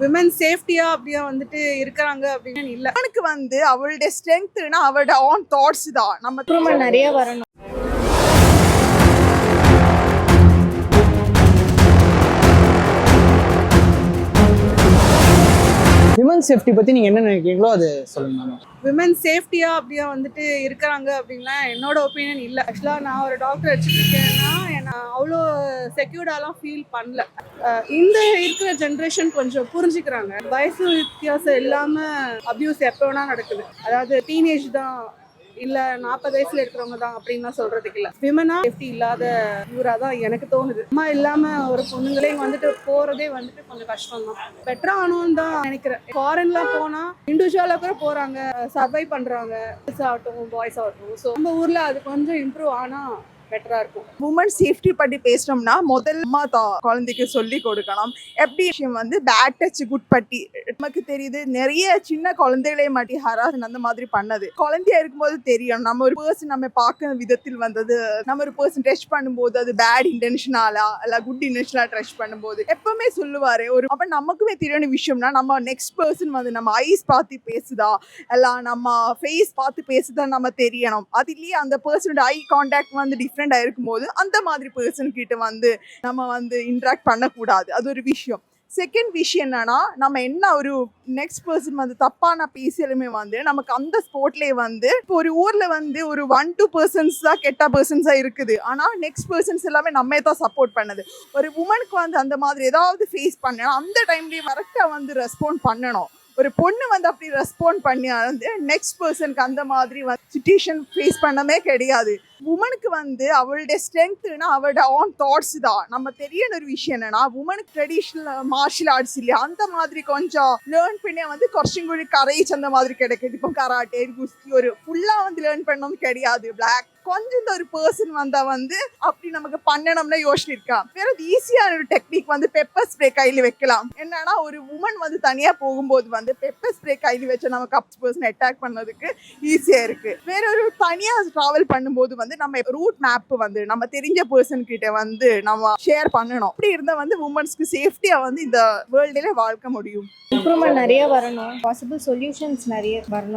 Women சேஃப்டியா அப்படியே வந்துட்டு இருக்கிறாங்க அப்படின்னு இல்ல. அவனுக்கு அவளுடைய ஸ்ட்ரென்த்னா அவளோட ஆன் தாட்ஸ் தான். நம்ம இம்ப்ரூவ்மெண்ட் நிறைய வரணும். விமன் சேஃப்டி பத்தி நீங்க என்ன நினைக்கிறீங்களோ அது சொல்லுங்க மேம். விமன் சேஃப்டியா அப்படியே வந்துட்டு இருக்கிறாங்க அப்படின்னா என்னோட ஒப்பீனியன் இல்லை. ஆக்சுவலாக நான் ஒரு டாக்டர் வச்சுருக்கேன்னா நான் அவ்வளோ செக்யூர்டாலாம் ஃபீல் பண்ணல. இந்த இருக்கிற ஜென்ரேஷன் கொஞ்சம் புரிஞ்சுக்கிறாங்க. வயசு வித்தியாசம் இல்லாமல் அப்யூஸ் எப்போ வேணா நடக்குது. அதாவது டீனேஜ் தான் இல்லை 40 வயசுல இருக்கிறவங்க தான் அப்படின்லாம் சொல்றதுக்கு இல்லை. விமனா சேஃப்டி இல்லாத ஊராக தான் எனக்கு தோணுது. அம்மா இல்லாமல் ஒரு பொண்ணுங்களே வந்துட்டு போகிறதே வந்துட்டு கொஞ்சம் கஷ்டம் தான். பெட்டராக ஆகணும்னு தான் நினைக்கிறேன். ஃபாரின்லாம் போனால் இண்டிவிஜுவலாக கூட போகிறாங்க, சர்வை பண்ணுறாங்க, கேர்ள்ஸ் ஆகட்டும் பாய்ஸ் ஆகட்டும். ஸோ நம்ம ஊரில் அது கொஞ்சம் இம்ப்ரூவ் ஆனால் பெட்டரா இருக்கும். உமன் சேஃப்டி பற்றி பேசணும்னா முதல் அம்மா தான் குழந்தைக்கு சொல்லி கொடுக்கணும். எப்படி விஷயம் பேட் டச் குட் பட்டி நமக்கு தெரியுது. நிறைய சின்ன குழந்தைகளே மாட்டி ஹராஸ் அந்த மாதிரி பண்ணது குழந்தையா இருக்கும்போது தெரியும். நம்ம ஒரு பர்சன் நம்ம பார்க்க விதத்தில் நம்ம ஒரு பர்சன் டச் பண்ணும்போது அது பேட் இன்டென்ஷனாலா இல்ல குட் இன்டென்ஷனா டச் பண்ணும்போது எப்பவுமே சொல்லுவாரு. அப்ப நமக்குமே தெரியான விஷயம்னா நம்ம நெக்ஸ்ட் பர்சன் நம்ம ஐஸ் பார்த்து பேசுதா இல்ல நம்ம ஃபேஸ் பார்த்து பேசுதா நம்ம தெரியணும். அது இல்லையே அந்த பர்சனோட ஐ கான்டாக்ட் டிஃப்ரெண்ட் இருக்கும்போது அந்த மாதிரி பர்சன் கிட்ட நம்ம இன்ட்ராக்ட் பண்ணக்கூடாது. அது ஒரு விஷயம். செகண்ட் விஷயம் என்னன்னா, நம்ம என்ன ஒரு நெக்ஸ்ட் பர்சன் தப்பான பேசியாலுமே நமக்கு அந்த ஸ்போர்ட்லேயே இப்போ ஒரு ஊர்ல ஒரு 1-2 பர்சன்ஸ் தான் கெட்ட பர்சன்ஸா இருக்குது. ஆனா நெக்ஸ்ட் பர்சன்ஸ் எல்லாமே நம்ம தான் சப்போர்ட் பண்ணுது. ஒரு உமனுக்கு அந்த மாதிரி ஏதாவது ஃபேஸ் பண்ணணும், அந்த டைம்லயே கரெக்டா ரெஸ்பாண்ட் பண்ணணும். ஒரு பொண்ணு அப்படி ரெஸ்பாண்ட் பண்ணி நெக்ஸ்ட் பர்சனுக்கு அந்த மாதிரி சிச்சுவேஷன் ஃபேஸ் பண்ணவே கிடையாது. உமனுக்கு அவளுடைய ஸ்ட்ரென்த்னா அவளோட ஆன் தாட்ஸ் தான். நம்ம தெரியன ஒரு விஷயம் என்னன்னா, உமனுக்கு ட்ரெடிஷ்னல் மார்ஷியல் ஆர்ட்ஸ் இல்லையா அந்த மாதிரி கொஞ்சம் லேர்ன் பண்ணி கொஞ்சம் கூட கரேஜ் அந்த மாதிரி கிடைக்குது. இப்போ கராட்டே குஸ்தி ஒரு ஃபுல்லா லேர்ன் பண்ணணும் கிடையாது. பிளாக் கொஞ்சம் ஒரு பர்சன் அப்படி நமக்கு பண்ணணும்னா யோசனை இருக்கா. வேற ஈஸியான ஒரு டெக்னிக் பெப்பர் ஸ்ப்ரே கையில வைக்கலாம். என்னன்னா ஒரு உமன் தனியா போகும்போது பெப்பர் ஸ்ப்ரே கையில வச்சு நமக்கு அப் பர்சன் அட்டாக் பண்ணதுக்கு ஈஸியா இருக்கு. வேற ஒரு தனியா டிராவல் பண்ணும்போது நம்ம ரூட் மேப் நம்ம தெரிஞ்ச பர்சன் கிட்ட நம்ம ஷேர் பண்ணணும். அப்படி இருந்தா உமன்ஸ்க்கு சேஃப்டியா இந்த வேர்ல்டுல வாழ்க்க முடியும். இம்ப்ரூவ்மெண்ட் நிறைய வரணும். பாசிபிள் சொல்யூஷன்ஸ் நிறைய வரணும்.